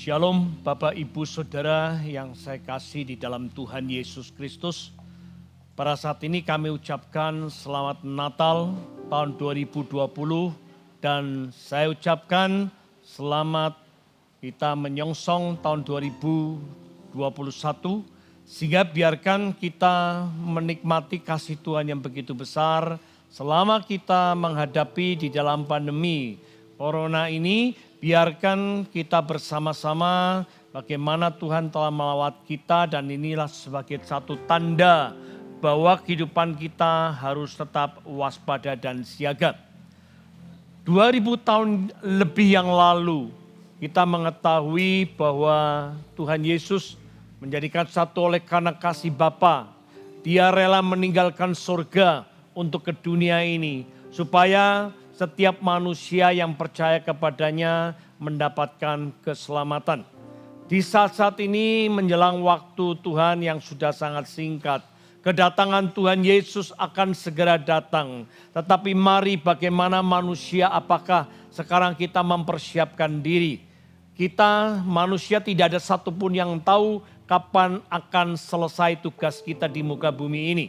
Shalom Bapak Ibu Saudara yang saya kasih di dalam Tuhan Yesus Kristus. Pada saat ini kami ucapkan selamat Natal tahun 2020 dan saya ucapkan selamat kita menyongsong tahun 2021 sehingga biarkan kita menikmati kasih Tuhan yang begitu besar selama kita menghadapi di dalam pandemi Corona ini. Biarkan kita bersama-sama bagaimana Tuhan telah melawat kita dan inilah sebagai satu tanda bahwa kehidupan kita harus tetap waspada dan siaga. 2000 tahun lebih yang lalu kita mengetahui bahwa Tuhan Yesus menjadikan satu oleh karena kasih Bapa. Dia rela meninggalkan surga untuk ke dunia ini supaya setiap manusia yang percaya kepadanya mendapatkan keselamatan. Di saat-saat ini menjelang waktu Tuhan yang sudah sangat singkat, kedatangan Tuhan Yesus akan segera datang. Tetapi mari bagaimana manusia, apakah sekarang kita mempersiapkan diri? Kita manusia tidak ada satupun yang tahu kapan akan selesai tugas kita di muka bumi ini.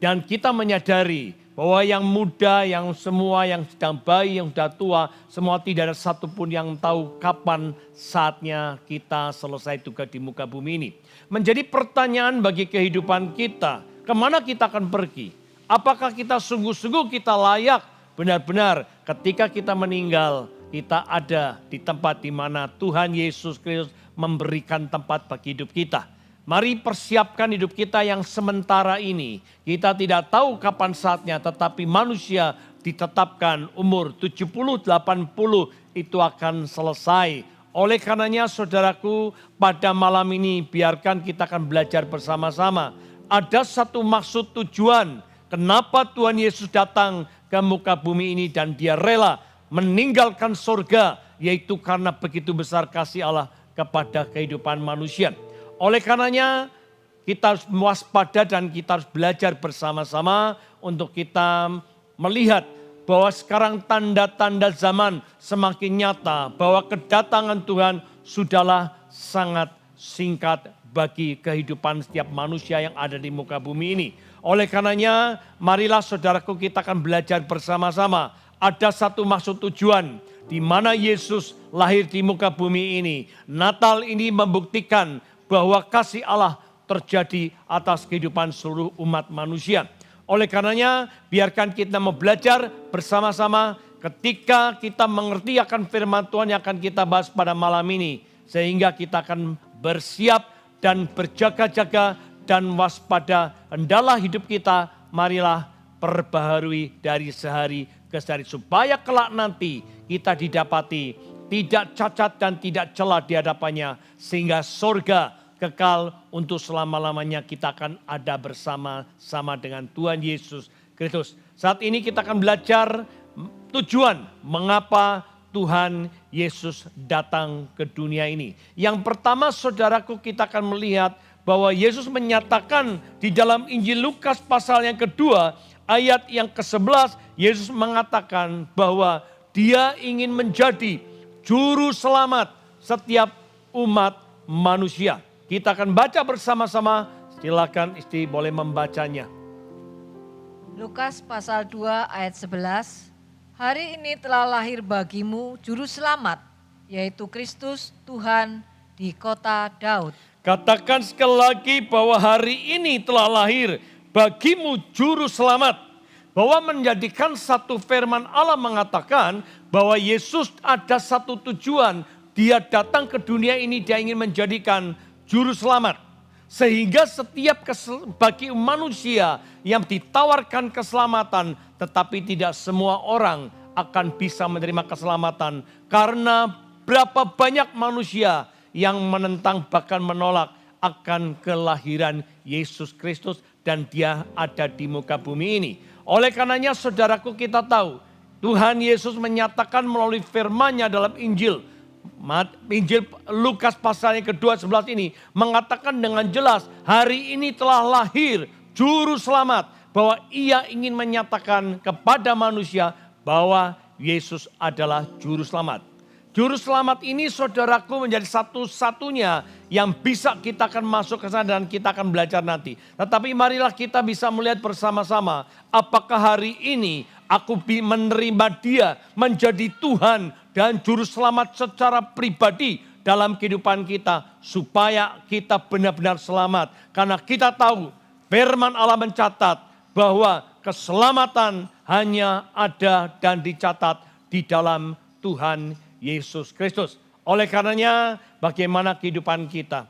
Dan kita menyadari bahwa yang muda, yang semua, yang sedang bayi, yang sudah tua, semua tidak ada satupun yang tahu kapan saatnya kita selesai tugas di muka bumi ini. Menjadi pertanyaan bagi kehidupan kita, kemana kita akan pergi? Apakah kita sungguh-sungguh kita layak benar-benar ketika kita meninggal, kita ada di tempat di mana Tuhan Yesus Kristus memberikan tempat bagi hidup kita. Mari persiapkan hidup kita yang sementara ini. Kita tidak tahu kapan saatnya, tetapi manusia ditetapkan umur 70, 80 itu akan selesai. Oleh karenanya saudaraku, pada malam ini biarkan kita akan belajar bersama-sama. Ada satu maksud tujuan kenapa Tuhan Yesus datang ke muka bumi ini dan dia rela meninggalkan surga, yaitu karena begitu besar kasih Allah kepada kehidupan manusia. Oleh karenanya kita harus waspada dan kita harus belajar bersama-sama untuk kita melihat bahwa sekarang tanda-tanda zaman semakin nyata. Bahwa kedatangan Tuhan sudahlah sangat singkat bagi kehidupan setiap manusia yang ada di muka bumi ini. Oleh karenanya marilah saudaraku kita akan belajar bersama-sama. Ada satu maksud tujuan di mana Yesus lahir di muka bumi ini. Natal ini membuktikan bahwa kasih Allah terjadi atas kehidupan seluruh umat manusia. Oleh karenanya biarkan kita mau belajar bersama-sama ketika kita mengerti akan firman Tuhan yang akan kita bahas pada malam ini. Sehingga kita akan bersiap dan berjaga-jaga dan waspada. Hendaklah hidup kita marilah perbaharui dari sehari ke sehari. Supaya kelak nanti kita didapati tidak cacat dan tidak celah di hadapannya. Sehingga surga kekal untuk selama-lamanya kita akan ada bersama-sama dengan Tuhan Yesus Kristus. Saat ini kita akan belajar tujuan mengapa Tuhan Yesus datang ke dunia ini. Yang pertama saudaraku kita akan melihat bahwa Yesus menyatakan di dalam Injil Lukas pasal yang kedua ayat yang ke-11. Yesus mengatakan bahwa dia ingin menjadi juru selamat setiap umat manusia. Kita akan baca bersama-sama, silakan istri boleh membacanya. Lukas pasal 2 ayat 11, hari ini telah lahir bagimu juru selamat, yaitu Kristus Tuhan di kota Daud. Katakan sekali lagi bahwa hari ini telah lahir bagimu juru selamat. Bahwa menjadikan satu firman Allah mengatakan bahwa Yesus ada satu tujuan. Dia datang ke dunia ini, dia ingin menjadikan juru selamat. Sehingga setiap bagi manusia yang ditawarkan keselamatan, tetapi tidak semua orang akan bisa menerima keselamatan. Karena berapa banyak manusia yang menentang bahkan menolak akan kelahiran Yesus Kristus dan dia ada di muka bumi ini. Oleh karenanya saudaraku kita tahu Tuhan Yesus menyatakan melalui firman-Nya dalam Injil Lukas pasal yang kedua 11 ini mengatakan dengan jelas hari ini telah lahir juru selamat, bahwa ia ingin menyatakan kepada manusia bahwa Yesus adalah juru selamat. Juru selamat ini saudaraku menjadi satu-satunya yang bisa kita akan masuk ke sana dan kita akan belajar nanti. Tetapi marilah kita bisa melihat bersama-sama apakah hari ini aku menerima dia menjadi Tuhan dan juru selamat secara pribadi dalam kehidupan kita. Supaya kita benar-benar selamat. Karena kita tahu firman Allah mencatat bahwa keselamatan hanya ada dan dicatat di dalam Tuhan Yesus Kristus. Oleh karenanya bagaimana kehidupan kita?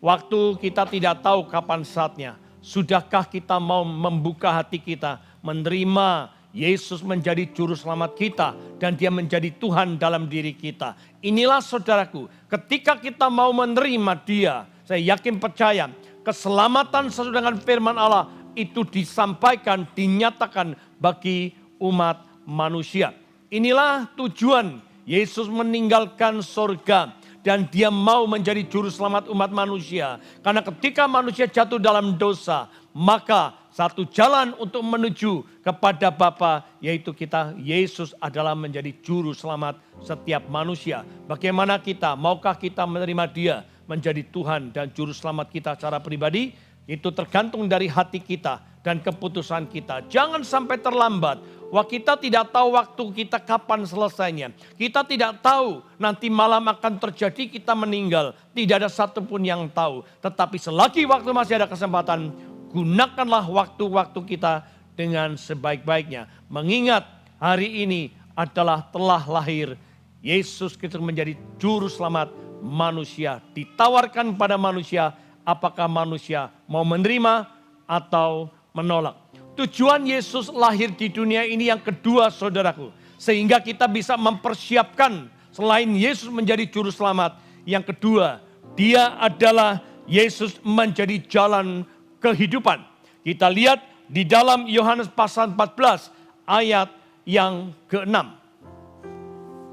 Waktu kita tidak tahu kapan saatnya. Sudahkah kita mau membuka hati kita, menerima Yesus menjadi juru selamat kita dan dia menjadi Tuhan dalam diri kita. Inilah saudaraku, ketika kita mau menerima dia, saya yakin percaya keselamatan sesuai dengan firman Allah itu disampaikan, dinyatakan bagi umat manusia. Inilah tujuan Yesus meninggalkan surga dan dia mau menjadi juru selamat umat manusia. Karena ketika manusia jatuh dalam dosa, maka satu jalan untuk menuju kepada Bapa yaitu kita, Yesus adalah menjadi juru selamat setiap manusia. Bagaimana kita, maukah kita menerima dia menjadi Tuhan dan juru selamat kita secara pribadi? Itu tergantung dari hati kita dan keputusan kita. Jangan sampai terlambat. Wah, kita tidak tahu waktu kita kapan selesainya. Kita tidak tahu nanti malam akan terjadi kita meninggal. Tidak ada satupun yang tahu. Tetapi selagi waktu masih ada kesempatan, gunakanlah waktu-waktu kita dengan sebaik-baiknya. Mengingat hari ini adalah telah lahir Yesus Kristus menjadi juru selamat manusia. Ditawarkan pada manusia, apakah manusia mau menerima atau menolak. Tujuan Yesus lahir di dunia ini yang kedua saudaraku. Sehingga kita bisa mempersiapkan selain Yesus menjadi juru selamat. Yang kedua, dia adalah Yesus menjadi jalan kehidupan. Kita lihat di dalam Yohanes pasal 14 ayat yang ke-6.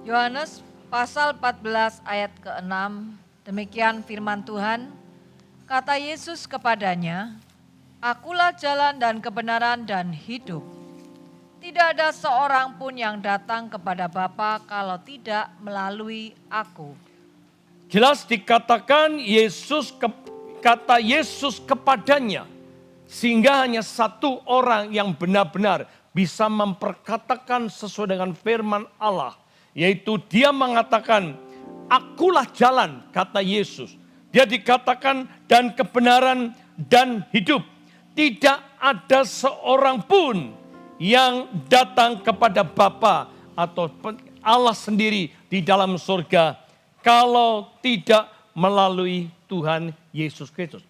Yohanes pasal 14 ayat ke-6, demikian firman Tuhan. Kata Yesus kepadanya, Akulah jalan dan kebenaran dan hidup. Tidak ada seorang pun yang datang kepada Bapa kalau tidak melalui aku. Jelas dikatakan kata Yesus kepadanya. Sehingga hanya satu orang yang benar-benar bisa memperkatakan sesuai dengan firman Allah. Yaitu dia mengatakan, akulah jalan, kata Yesus. Dia dikatakan dan kebenaran dan hidup. Tidak ada seorang pun yang datang kepada Bapa atau Allah sendiri di dalam surga kalau tidak melalui Tuhan Yesus Kristus.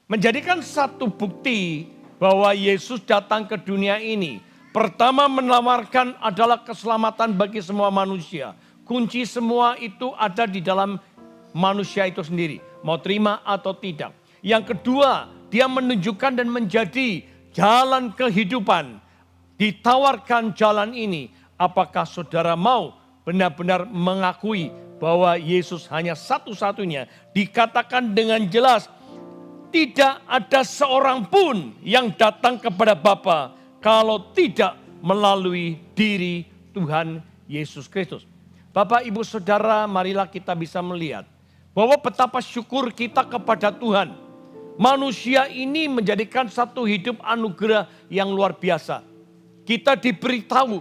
Menjadikan satu bukti bahwa Yesus datang ke dunia ini. Pertama menawarkan adalah keselamatan bagi semua manusia. Kunci semua itu ada di dalam manusia itu sendiri. Mau terima atau tidak. Yang kedua, dia menunjukkan dan menjadi jalan kehidupan. Ditawarkan jalan ini. Apakah saudara mau benar-benar mengakui bahwa Yesus hanya satu-satunya? Dikatakan dengan jelas, tidak ada seorang pun yang datang kepada Bapa kalau tidak melalui diri Tuhan Yesus Kristus. Bapak, Ibu, Saudara, marilah kita bisa melihat bahwa betapa syukur kita kepada Tuhan. Manusia ini menjadikan satu hidup anugerah yang luar biasa. Kita diberitahu,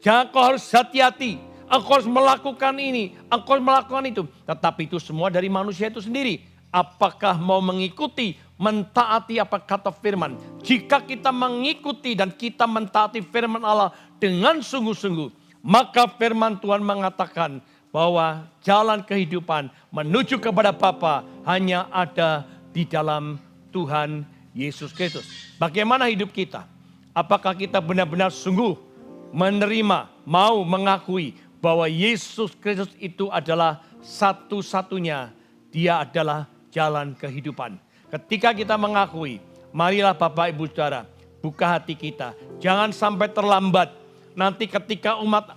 jangan kau harus hati-hati, engkau harus melakukan ini, engkau harus melakukan itu. Tetapi itu semua dari manusia itu sendiri. Apakah mau mengikuti, mentaati apa kata firman? Jika kita mengikuti dan kita mentaati firman Allah dengan sungguh-sungguh, maka firman Tuhan mengatakan bahwa jalan kehidupan menuju kepada Bapa hanya ada di dalam Tuhan Yesus Kristus. Bagaimana hidup kita? Apakah kita benar-benar sungguh menerima, mau mengakui bahwa Yesus Kristus itu adalah satu-satunya, dia adalah jalan kehidupan. Ketika kita mengakui, marilah Bapak Ibu Saudara, buka hati kita. Jangan sampai terlambat. Nanti ketika umat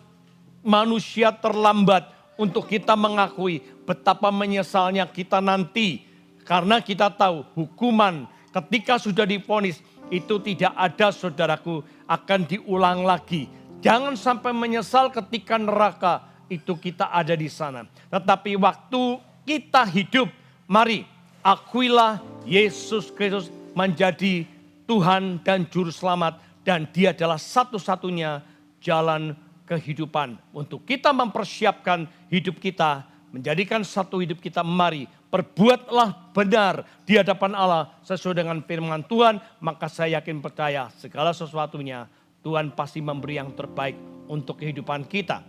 manusia terlambat untuk kita mengakui, betapa menyesalnya kita nanti. Karena kita tahu hukuman ketika sudah divonis itu tidak ada, saudaraku, akan diulang lagi. Jangan sampai menyesal ketika neraka itu kita ada di sana. Tetapi waktu kita hidup, mari akuilah Yesus Kristus menjadi Tuhan dan Juru Selamat. Dan dia adalah satu-satunya jalan kehidupan. Untuk kita mempersiapkan hidup kita, menjadikan satu hidup kita, mari perbuatlah benar di hadapan Allah sesuai dengan firman Tuhan. Maka saya yakin percaya segala sesuatunya Tuhan pasti memberi yang terbaik untuk kehidupan kita.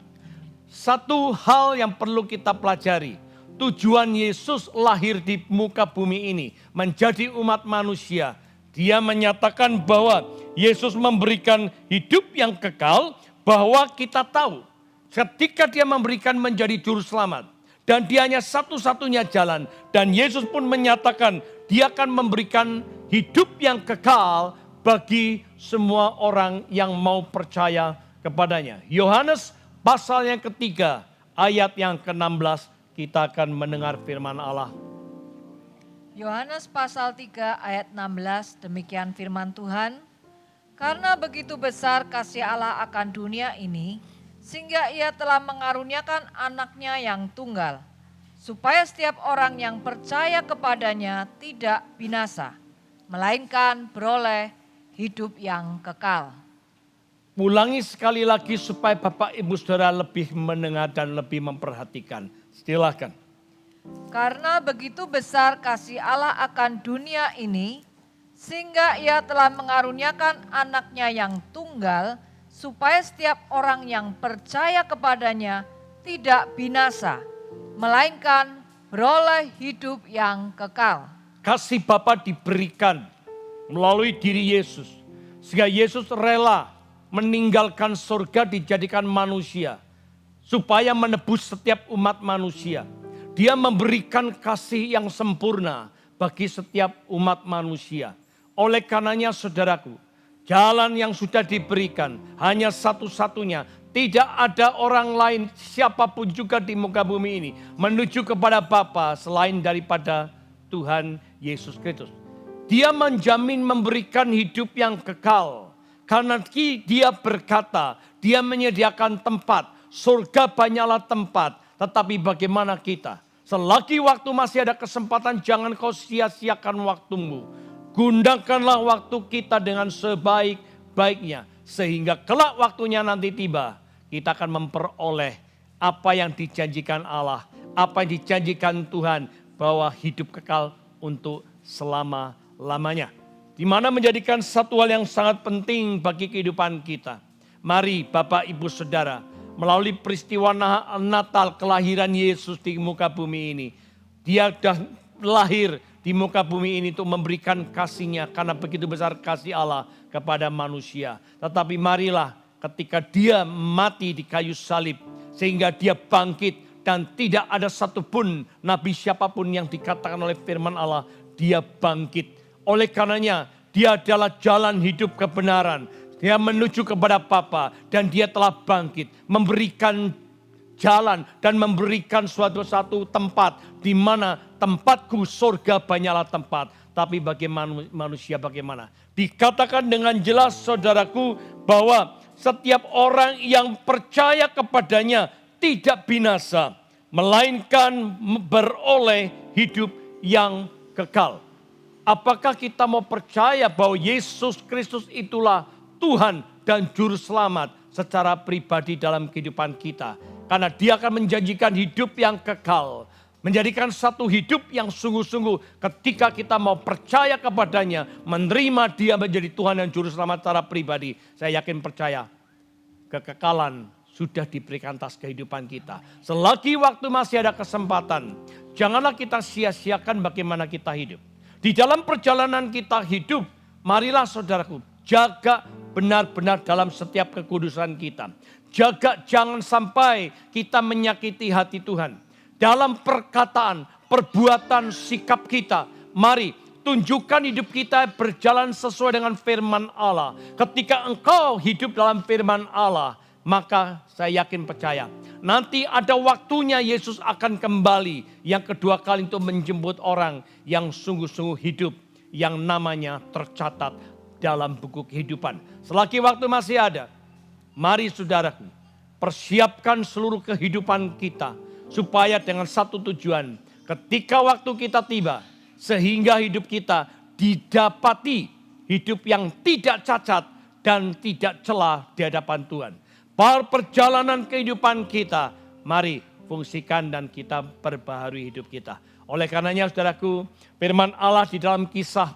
Satu hal yang perlu kita pelajari, tujuan Yesus lahir di muka bumi ini menjadi umat manusia. Dia menyatakan bahwa Yesus memberikan hidup yang kekal, bahwa kita tahu ketika dia memberikan menjadi juru selamat. Dan dia hanya satu-satunya jalan. Dan Yesus pun menyatakan dia akan memberikan hidup yang kekal bagi semua orang yang mau percaya kepadanya. Yohanes pasal yang ketiga ayat yang ke-16 kita akan mendengar firman Allah. Yohanes pasal 3 ayat 16, demikian firman Tuhan. Karena begitu besar kasih Allah akan dunia ini, sehingga ia telah mengaruniakan anaknya yang tunggal, supaya setiap orang yang percaya kepadanya tidak binasa, melainkan beroleh hidup yang kekal. Ulangi sekali lagi supaya Bapak Ibu Saudara lebih mendengar dan lebih memperhatikan. Silakan. Karena begitu besar kasih Allah akan dunia ini, sehingga ia telah mengaruniakan anaknya yang tunggal, supaya setiap orang yang percaya kepadanya tidak binasa, melainkan beroleh hidup yang kekal. Kasih Bapa diberikan melalui diri Yesus. Sehingga Yesus rela meninggalkan surga dijadikan manusia. Supaya menebus setiap umat manusia. Dia memberikan kasih yang sempurna bagi setiap umat manusia. Oleh karenanya saudaraku, jalan yang sudah diberikan hanya satu-satunya. Tidak ada orang lain siapapun juga di muka bumi ini menuju kepada Bapa selain daripada Tuhan Yesus Kristus. Dia menjamin memberikan hidup yang kekal. Karena dia berkata, dia menyediakan tempat. Surga banyaklah tempat, tetapi bagaimana kita? Selagi waktu masih ada kesempatan, jangan kau sia-siakan waktumu. Gunakanlah waktu kita dengan sebaik-baiknya. Sehingga kelak waktunya nanti tiba, kita akan memperoleh apa yang dijanjikan Allah. Apa yang dijanjikan Tuhan, bahwa hidup kekal untuk selama-lamanya. Di mana menjadikan satu hal yang sangat penting bagi kehidupan kita. Mari Bapak Ibu Saudara, melalui peristiwa Natal kelahiran Yesus di muka bumi ini. Dia sudah lahir di muka bumi ini untuk memberikan kasih-Nya karena begitu besar kasih Allah kepada manusia. Tetapi marilah ketika dia mati di kayu salib sehingga dia bangkit dan tidak ada satupun nabi siapapun yang dikatakan oleh firman Allah dia bangkit. Oleh karenanya dia adalah jalan hidup kebenaran. Dia menuju kepada Bapa dan dia telah bangkit. Memberikan jalan dan memberikan suatu tempat. Di mana tempatku surga banyaklah tempat. Tapi bagaimana manusia bagaimana? Dikatakan dengan jelas saudaraku bahwa setiap orang yang percaya kepadanya tidak binasa. Melainkan beroleh hidup yang kekal. Apakah kita mau percaya bahwa Yesus Kristus itulah Tuhan dan Juru Selamat secara pribadi dalam kehidupan kita. Karena dia akan menjanjikan hidup yang kekal. Menjadikan satu hidup yang sungguh-sungguh ketika kita mau percaya kepadanya. Menerima dia menjadi Tuhan dan Juru Selamat secara pribadi. Saya yakin percaya kekekalan sudah diberikan atas kehidupan kita. Selagi waktu masih ada kesempatan. Janganlah kita sia-siakan bagaimana kita hidup. Di dalam perjalanan kita hidup, marilah saudaraku, jaga benar-benar dalam setiap kekudusan kita. Jaga jangan sampai kita menyakiti hati Tuhan. Dalam perkataan, perbuatan, sikap kita. Mari tunjukkan hidup kita berjalan sesuai dengan firman Allah. Ketika engkau hidup dalam firman Allah, maka saya yakin percaya. Nanti ada waktunya Yesus akan kembali. Yang kedua kali untuk menjemput orang yang sungguh-sungguh hidup. Yang namanya tercatat dalam buku kehidupan. Selagi waktu masih ada, mari saudaraku, persiapkan seluruh kehidupan kita. Supaya dengan satu tujuan, ketika waktu kita tiba, sehingga hidup kita didapati hidup yang tidak cacat dan tidak celah di hadapan Tuhan. Perjalanan kehidupan kita, mari fungsikan dan kita perbaharui hidup kita. Oleh karenanya saudaraku, firman Allah di dalam Kisah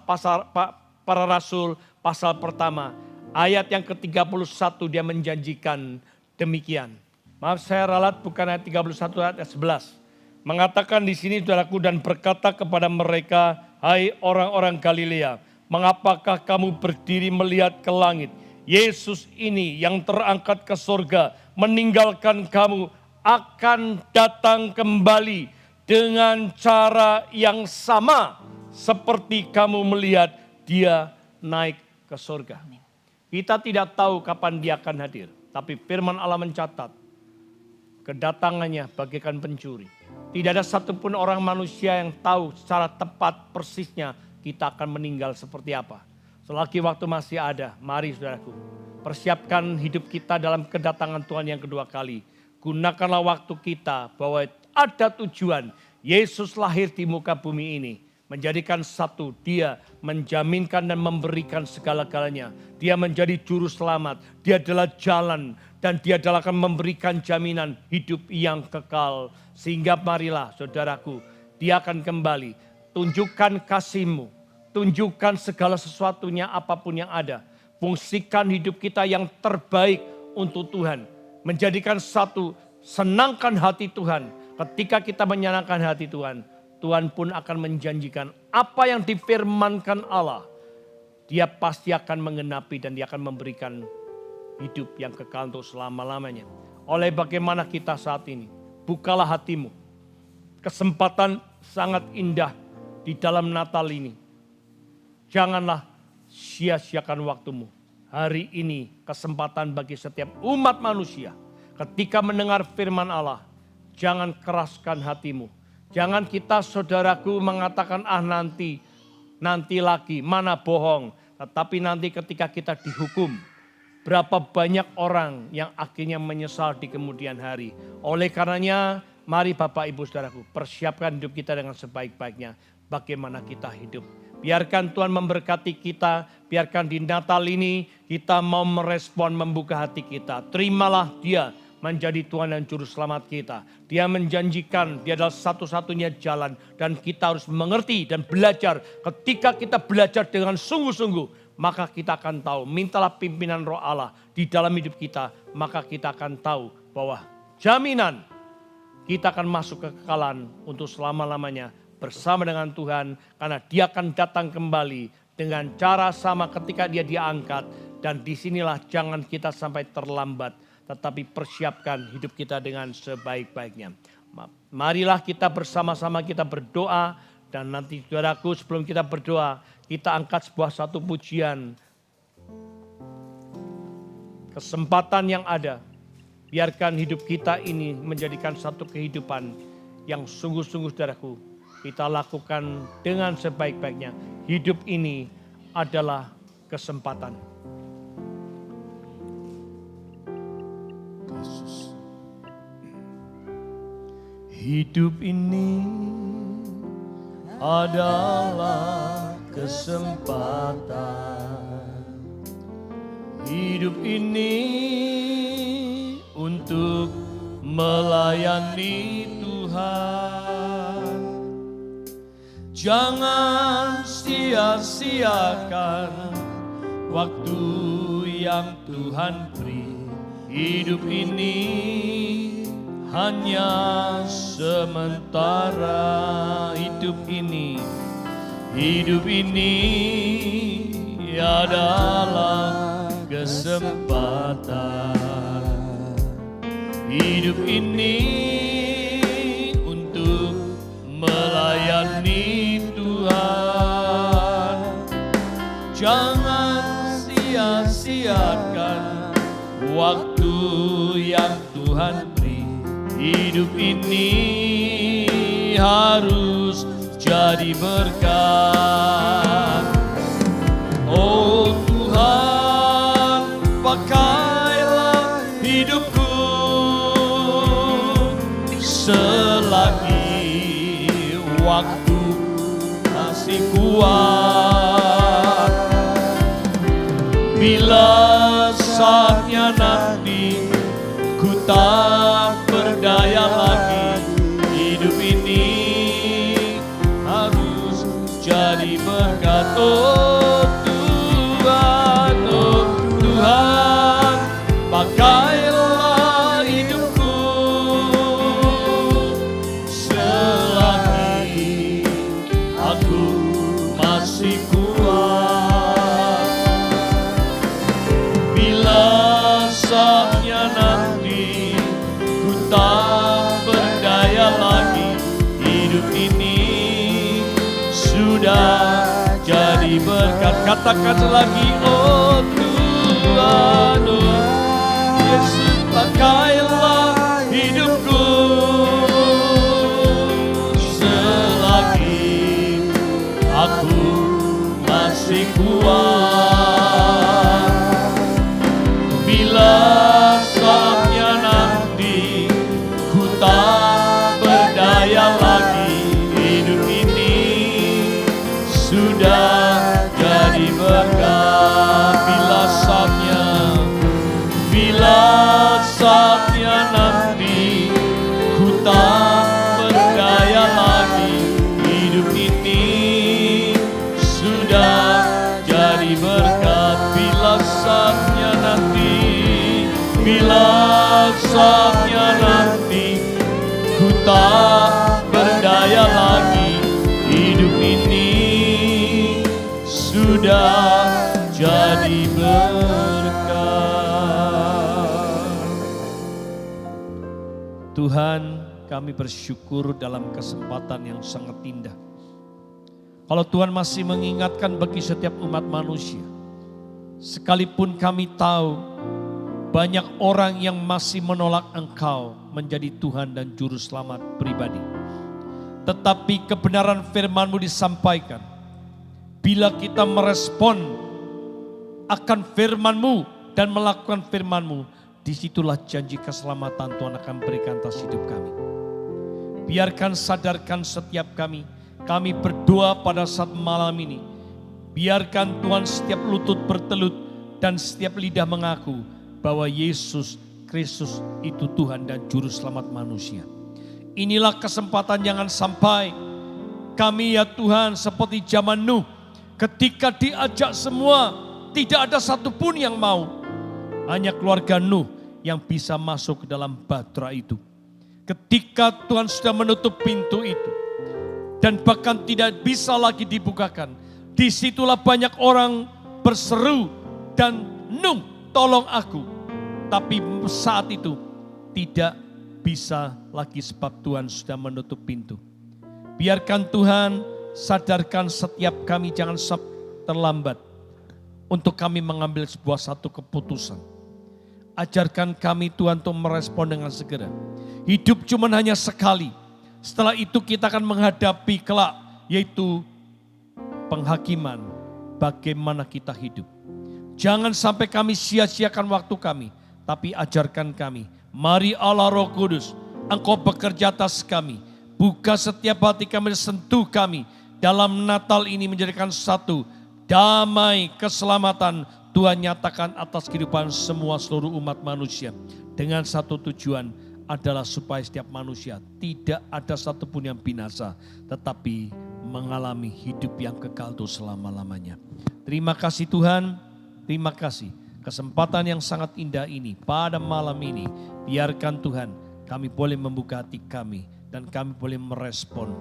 Para Rasul pasal pertama, ayat yang ke-31 dia menjanjikan demikian. Maaf saya ralat bukan ayat 31 ayat 11. Mengatakan di sini saudaraku, dan berkata kepada mereka, hai orang-orang Galilea, mengapakah kamu berdiri melihat ke langit? Yesus ini yang terangkat ke surga meninggalkan kamu akan datang kembali dengan cara yang sama seperti kamu melihat dia naik ke surga. Kita tidak tahu kapan dia akan hadir, tapi firman Allah mencatat kedatangannya bagaikan pencuri. Tidak ada satupun orang manusia yang tahu secara tepat persisnya kita akan meninggal seperti apa. Selagi waktu masih ada, mari saudaraku, persiapkan hidup kita dalam kedatangan Tuhan yang kedua kali. Gunakanlah waktu kita bahwa ada tujuan. Yesus lahir di muka bumi ini. Menjadikan satu, dia menjaminkan dan memberikan segala-galanya. Dia menjadi juru selamat, dia adalah jalan, dan dia adalah akan memberikan jaminan hidup yang kekal. Sehingga marilah saudaraku, dia akan kembali. Tunjukkan kasih-Mu, tunjukkan segala sesuatunya apapun yang ada. Fungsikan hidup kita yang terbaik untuk Tuhan. Menjadikan satu, senangkan hati Tuhan. Ketika kita menyenangkan hati Tuhan, Tuhan pun akan menjanjikan apa yang difirmankan Allah. Dia pasti akan menggenapi dan dia akan memberikan hidup yang kekal untuk selama-lamanya. Oleh bagaimana kita saat ini, bukalah hatimu. Kesempatan sangat indah di dalam Natal ini. Janganlah sia-siakan waktumu. Hari ini kesempatan bagi setiap umat manusia. Ketika mendengar firman Allah, jangan keraskan hatimu. Jangan kita saudaraku mengatakan nanti lagi, mana bohong. Tetapi nanti ketika kita dihukum, berapa banyak orang yang akhirnya menyesal di kemudian hari. Oleh karenanya mari Bapak Ibu saudaraku, persiapkan hidup kita dengan sebaik-baiknya. Bagaimana kita hidup. Biarkan Tuhan memberkati kita, biarkan di Natal ini kita mau merespon, membuka hati kita. Terimalah dia menjadi Tuhan dan Juru Selamat kita. Dia menjanjikan dia adalah satu-satunya jalan. Dan kita harus mengerti dan belajar. Ketika kita belajar dengan sungguh-sungguh, maka kita akan tahu. Mintalah pimpinan Roh Allah di dalam hidup kita. Maka kita akan tahu bahwa jaminan kita akan masuk ke kekekalan untuk selama-lamanya bersama dengan Tuhan. Karena dia akan datang kembali dengan cara sama ketika dia diangkat. Dan disinilah jangan kita sampai terlambat. Tetapi persiapkan hidup kita dengan sebaik-baiknya. Marilah kita bersama-sama kita berdoa. Dan nanti saudaraku sebelum kita berdoa, kita angkat satu pujian. Kesempatan yang ada. Biarkan hidup kita ini menjadikan satu kehidupan yang sungguh-sungguh saudaraku. Kita lakukan dengan sebaik-baiknya. Hidup ini adalah kesempatan. Hidup ini adalah kesempatan. Hidup ini untuk melayani Tuhan. Jangan sia-siakan waktu yang Tuhan beri. Hidup ini hanya sementara. Hidup ini adalah kesempatan. Hidup ini untuk melayani Tuhan. Jangan sia-siakan waktu yang Tuhan beri. Hidup ini harus jadi berkat. Oh Tuhan, pakailah hidupku selagi waktu masih kuat. Bila saatnya nanti ku tak berdaya lagi, hidup ini harus jadi berkat. Oh Tuhan, oh Tuhan, pakailah hidupku selagi aku masih kuat. Bila saatnya nanti ku tak berdaya lagi, hidup ini sudah jadi berkat. Katakan lagi, oh Tuhan, oh Yesus, pakailah hidupku selagi aku masih kuat. Bila saatnya nanti ku tak berdaya lagi, hidup ini sudah jadi berkat. Bila saatnya nanti ku tak berdaya lagi, hidup ini sudah jadi berkat. Bila saatnya nanti ku tak berdaya lagi, hidup ini sudah jadi berkat. Tuhan, kami bersyukur dalam kesempatan yang sangat indah. Kalau Tuhan masih mengingatkan bagi setiap umat manusia, sekalipun kami tahu banyak orang yang masih menolak Engkau menjadi Tuhan dan Juru Selamat pribadi. Tetapi kebenaran firman-Mu disampaikan. Bila kita merespon akan firman-Mu dan melakukan firman-Mu, disitulah janji keselamatan Tuhan akan berikan atas hidup kami. Biarkan sadarkan setiap kami berdoa pada saat malam ini. Biarkan Tuhan setiap lutut bertelut dan setiap lidah mengaku bahwa Yesus Kristus itu Tuhan dan Juru Selamat manusia. Inilah kesempatan, jangan sampai kami ya Tuhan seperti zaman Nuh, ketika diajak semua tidak ada satupun yang mau. Hanya keluarga Nuh yang bisa masuk ke dalam bahtera itu. Ketika Tuhan sudah menutup pintu itu dan bahkan tidak bisa lagi dibukakan, disitulah banyak orang berseru dan Nuh, tolong aku. Tapi saat itu tidak bisa lagi sebab Tuhan sudah menutup pintu. Biarkan Tuhan sadarkan setiap kami, jangan terlambat untuk kami mengambil sebuah satu keputusan. Ajarkan kami Tuhan untuk merespon dengan segera. Hidup cuma hanya sekali. Setelah itu kita akan menghadapi kelak, yaitu penghakiman bagaimana kita hidup. Jangan sampai kami sia-siakan waktu kami, tapi ajarkan kami. Mari Allah Roh Kudus, Engkau bekerja atas kami. Buka setiap hati kami, sentuh kami. Dalam Natal ini menjadikan satu damai, keselamatan Tuhan nyatakan atas kehidupan semua seluruh umat manusia. Dengan satu tujuan adalah supaya setiap manusia tidak ada satupun yang binasa, tetapi mengalami hidup yang kekal itu selama-lamanya. Terima kasih Tuhan, terima kasih. Kesempatan yang sangat indah ini pada malam ini, biarkan Tuhan kami boleh membuka hati kami dan kami boleh merespon.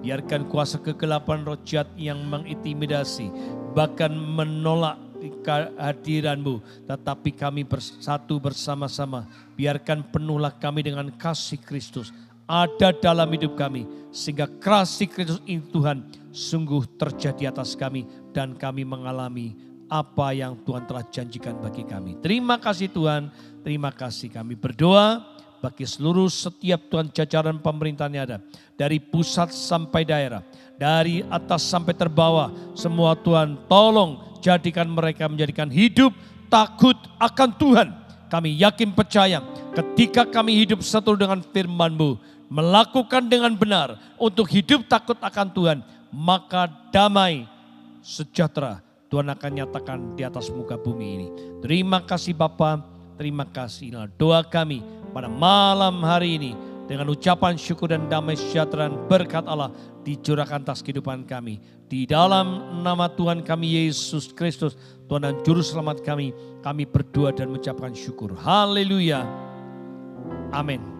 Biarkan kuasa kegelapan roh jahat yang mengintimidasi bahkan menolak kehadiran-Mu, tetapi kami bersatu bersama-sama. Biarkan penuhlah kami dengan kasih Kristus ada dalam hidup kami, sehingga kasih Kristus ini Tuhan sungguh terjadi atas kami dan kami mengalami apa yang Tuhan telah janjikan bagi kami. Terima kasih Tuhan, terima kasih. Kami berdoa bagi seluruh setiap Tuhan jajaran pemerintahan yang ada, dari pusat sampai daerah, dari atas sampai terbawah, semua Tuhan tolong jadikan mereka menjadikan hidup takut akan Tuhan. Kami yakin percaya ketika kami hidup satu dengan firman-Mu, melakukan dengan benar, untuk hidup takut akan Tuhan, maka damai sejahtera Tuhan akan nyatakan di atas muka bumi ini. Terima kasih Bapa, terima kasih. Inilah doa kami pada malam hari ini. Dengan ucapan syukur dan damai sejahtera berkat Allah dicurahkan atas kehidupan kami. Di dalam nama Tuhan kami Yesus Kristus, Tuhan dan Juru Selamat kami berdoa dan mengucapkan syukur. Haleluya. Amin.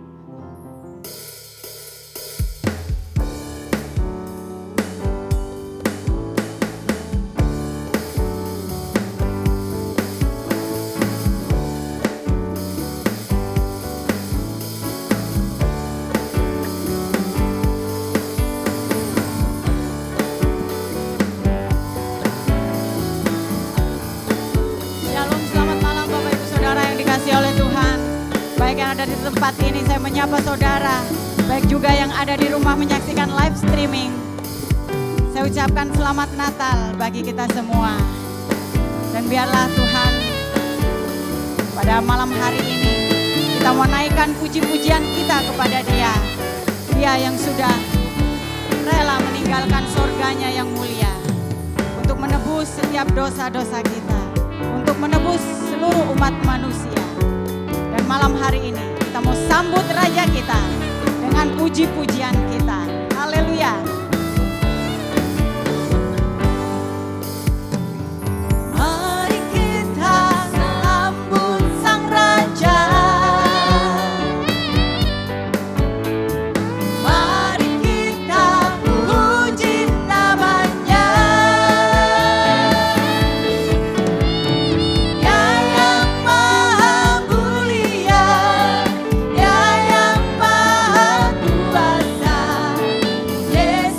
Di tempat ini saya menyapa saudara, baik juga yang ada di rumah menyaksikan live streaming. Saya ucapkan selamat Natal bagi kita semua. Dan biarlah Tuhan pada malam hari ini kita mau naikkan puji-pujian kita kepada Dia. Dia yang sudah rela meninggalkan surganya yang mulia untuk menebus setiap dosa-dosa kita, untuk menebus seluruh umat manusia. Dan malam hari ini kita mau sambut Raja kita dengan puji-pujian kita. Haleluya. Mari kita sambut Sang Raja. Mari kita puji namanya. Dia yang maha mulia, Dia yang maha kuasa, Yesus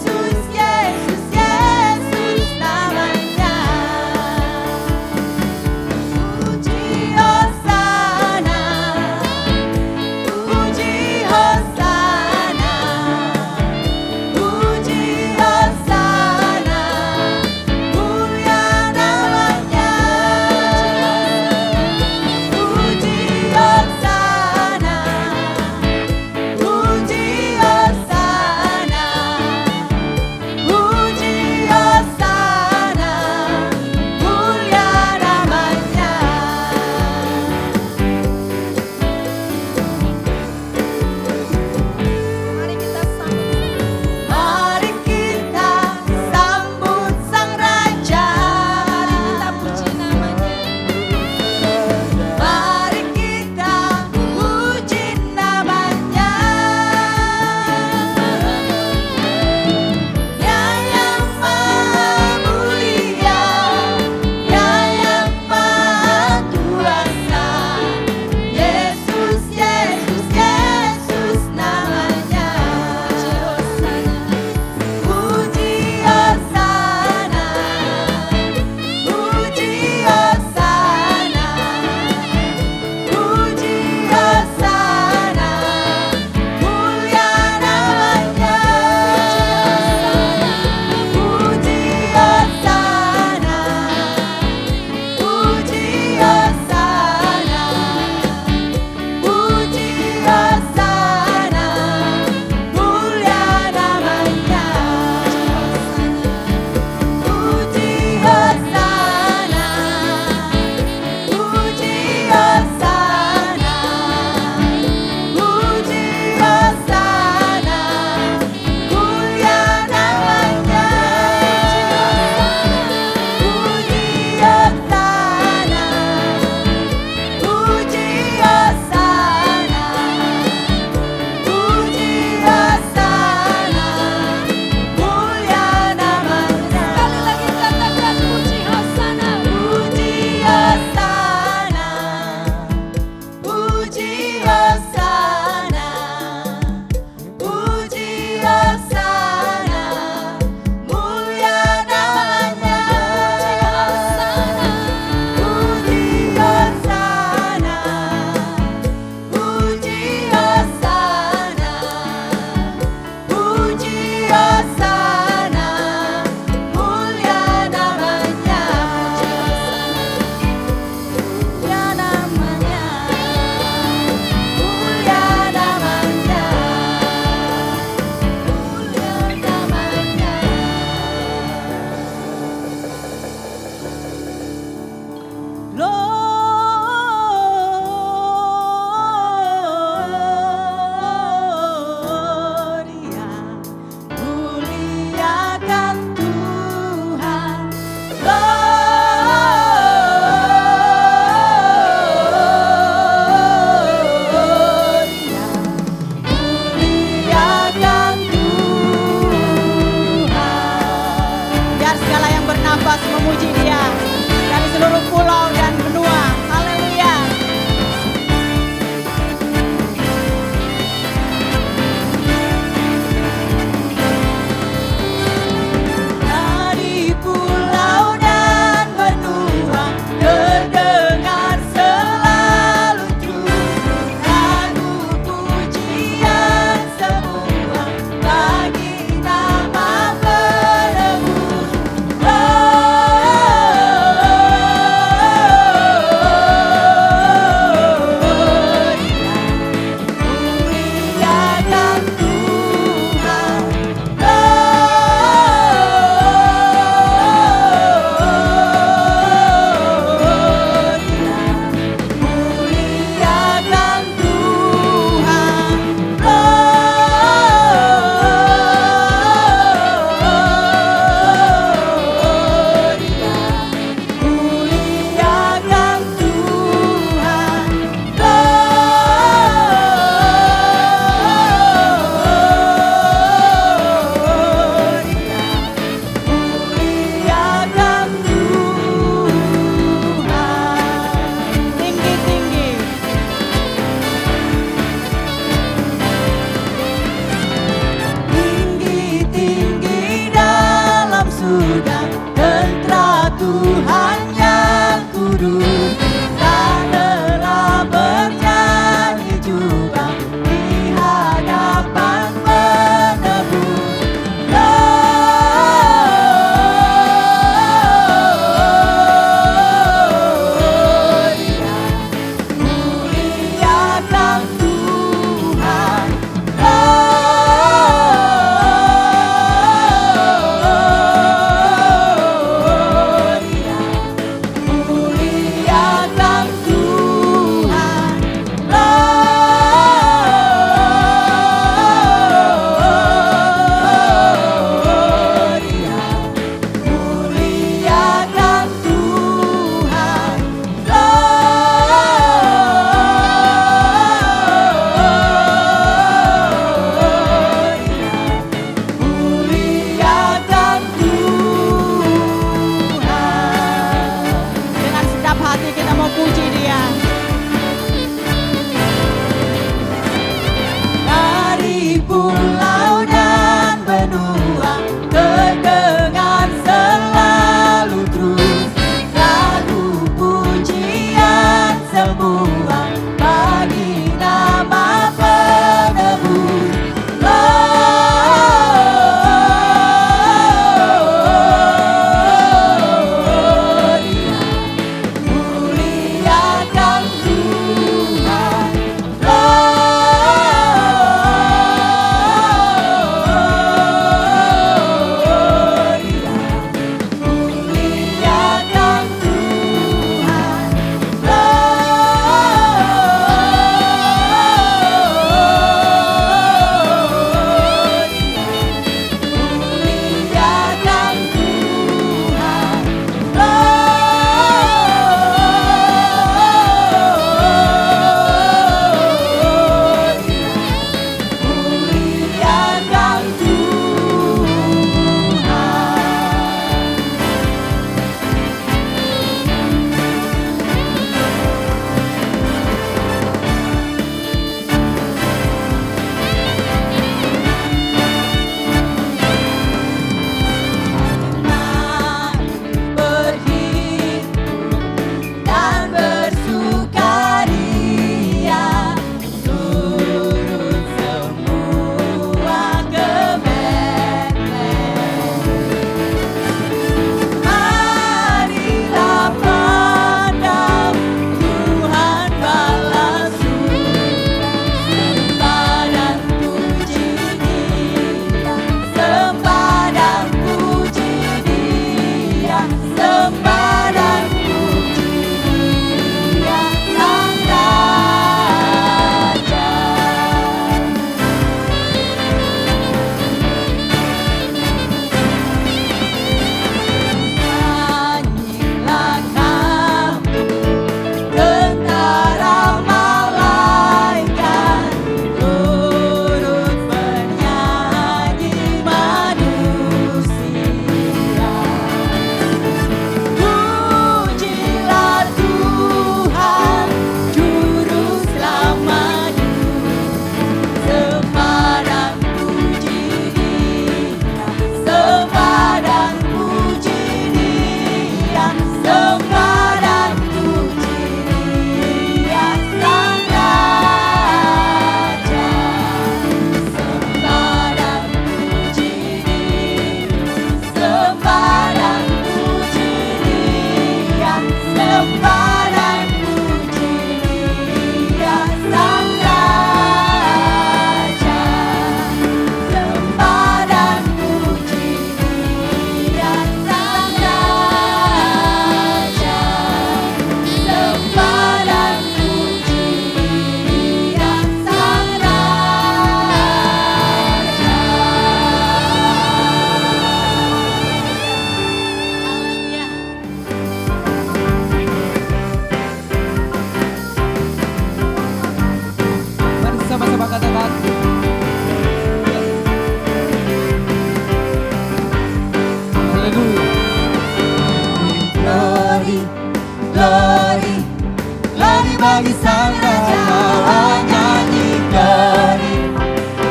bagi Sang Raja. Oh, nyanyi glory,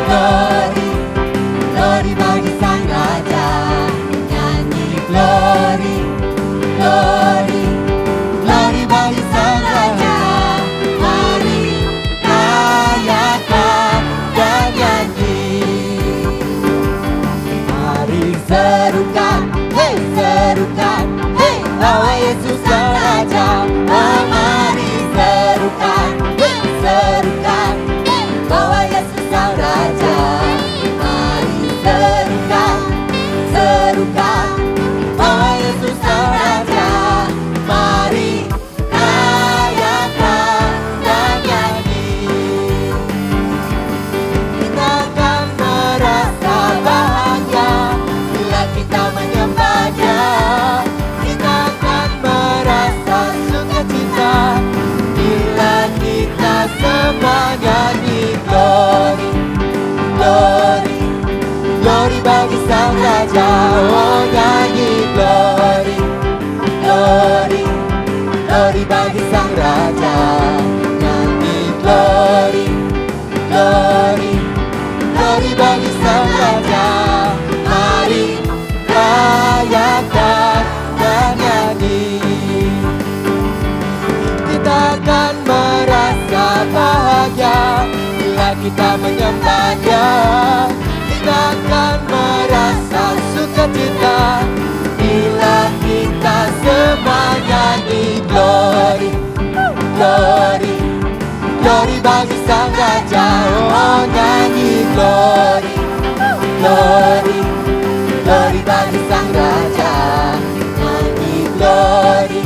glory, glory bagi Sang Raja. Nyanyi glory, glory, glory bagi Sang Raja. Mari rayakan dan nyanyi. Mari serukan, hey serukan, hey bahwa Yesus Sang Raja. Oh, mari serukan, hey serukan, hey bahwa Yesus Sang Raja. Mari serukan, serukan bahwa Yesus Sang Raja. Mari rayakan dan nyanyi. Kita akan merasa bahagia bila kita menyembah-Nya. Kita akan merasa sukacita bila kita semua nyanyi glory, glory, glory bagi Sang Raja. Oh, nyanyi glory, glory, glory bagi Sang Raja. Nyanyi glory, glory, glory bagi Sang Raja. Mari rayakan dan nyanyi. Kita akan merasa bahagia bila kita menyembah-Nya. Kita akan merasa sukacita bila kita semua nyanyi glory, glory, glory bagi Sang Raja. Oh, nyanyi glory, glory, glory bagi Sang Raja. Nyanyi glory,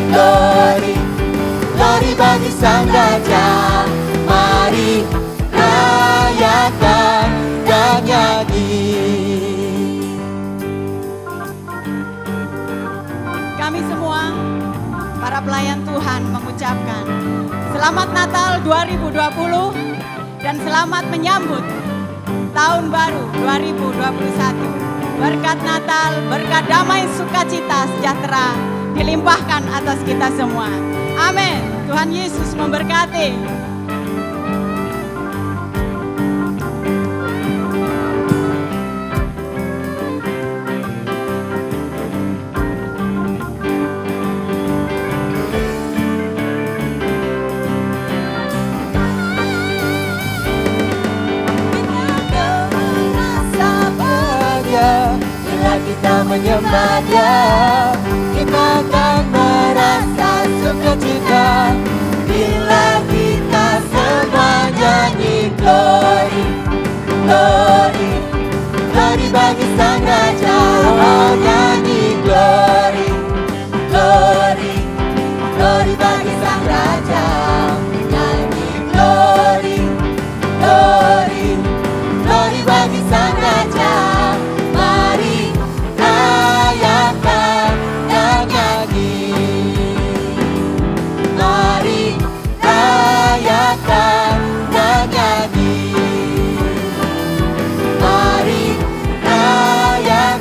glory, glory bagi Sang Raja. Mari rayakan dan nyanyi. Kami semua, para pelayan Tuhan mengucapkan Selamat Natal 2020 dan selamat menyambut Tahun Baru 2021. Berkat Natal, berkat damai, sukacita, sejahtera dilimpahkan atas kita semua. Amin. Tuhan Yesus memberkati. Bila kita menyembah-Nya, kita akan merasa sukacita bila kita semua nyanyi glory, glory, glory bagi Sang Raja. Oh, nyanyi glory, glory, glory bagi Sang Raja. Nyanyi glory, glory, glory bagi Sang Raja. Mari rayakan dan nyanyi. Mari rayakan dan nyanyi. Mari rayakan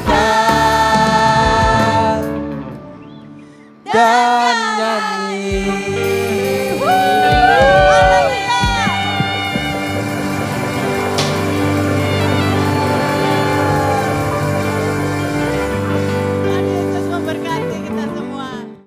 dan nyanyi.